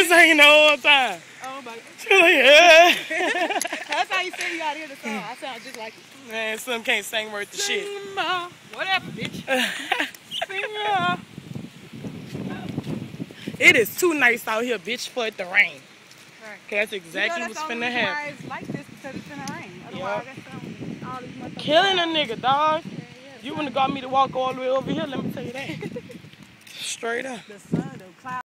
was singing the whole time. Oh my God. She was like, yeah. That's how you say you gotta hear the song. I sound just like it. Man, some can't sing worth the shit. Whatever, bitch. It is too nice out here, bitch, for it to rain. Right. Okay, that's exactly what's finna happen. It's like this because it's finna rain. Otherwise, that's all these motherfuckers. Killing a nigga, dog. Yeah, You wouldn't have got me to walk all the way over here, let me tell you that. Straight up. The sun.